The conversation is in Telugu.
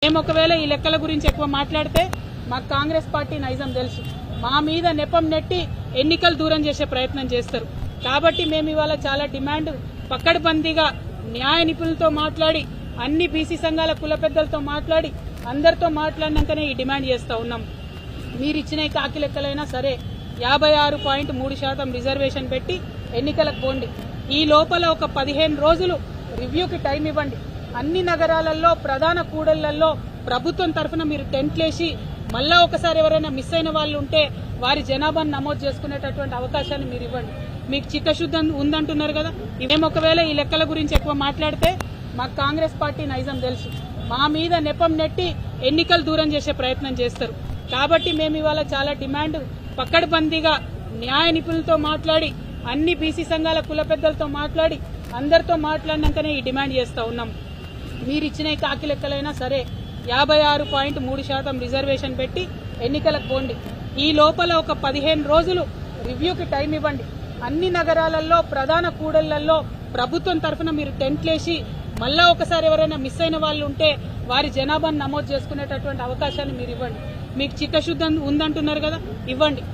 మేము ఒకవేళ ఈ లెక్కల గురించి ఎక్కువ మాట్లాడితే మాకు కాంగ్రెస్ పార్టీ నైజం తెలుసు. మా మీద నెపం నెట్టి ఎన్నికలు దూరం చేసే ప్రయత్నం చేస్తారు. కాబట్టి మేము ఇవాళ చాలా డిమాండ్ పక్కడబందీగా న్యాయ నిపుణులతో మాట్లాడి అన్ని బీసీ సంఘాల కుల పెద్దలతో మాట్లాడి అందరితో మాట్లాడినాకనే ఈ డిమాండ్ చేస్తా ఉన్నాం. మీరు ఇచ్చిన కాకి లెక్కలైనా సరే 56.3% రిజర్వేషన్ పెట్టి ఎన్నికలకు పోండి. ఈ లోపల ఒక 15 రోజులు రివ్యూకి టైం ఇవ్వండి. అన్ని నగరాలలో ప్రధాన కూడళ్లలో ప్రభుత్వం తరఫున మీరు టెంట్లేసి మళ్ళా ఒకసారి ఎవరైనా మిస్ అయిన వాళ్ళు ఉంటే వారి జనాభాను నమోదు చేసుకునేటటువంటి అవకాశాన్ని మీరు ఇవ్వండి. మీకు చిత్తశుద్ధి ఉందంటున్నారు కదా. మేము ఒకవేళ ఈ లెక్కల గురించి ఎక్కువ మాట్లాడితే మాకు కాంగ్రెస్ పార్టీ నైజం తెలుసు. మా మీద నెపం నెట్టి ఎన్నికలు దూరం చేసే ప్రయత్నం చేస్తారు. కాబట్టి మేము ఇవాళ చాలా డిమాండ్ పక్కడబందీగా న్యాయ నిపుణులతో మాట్లాడి అన్ని బీసీ సంఘాల కుల పెద్దలతో మాట్లాడి అందరితో మాట్లాడినాకనే ఈ డిమాండ్ చేస్తా ఉన్నాం. మీరు ఇచ్చిన కాకి లెక్కలైనా సరే 56.3% రిజర్వేషన్ పెట్టి ఎన్నికలకు పోండి. ఈ లోపల ఒక 15 రోజులు రివ్యూకి టైం ఇవ్వండి. అన్ని నగరాలలో ప్రధాన కూడళ్లలో ప్రభుత్వం తరఫున మీరు టెంట్లేసి మళ్ళా ఒకసారి ఎవరైనా మిస్ అయిన వాళ్ళు ఉంటే వారి జనాభాను నమోదు చేసుకునేటటువంటి అవకాశాన్ని మీరు ఇవ్వండి. మీకు చిత్తశుద్ధి ఉందంటున్నారు కదా, ఇవ్వండి.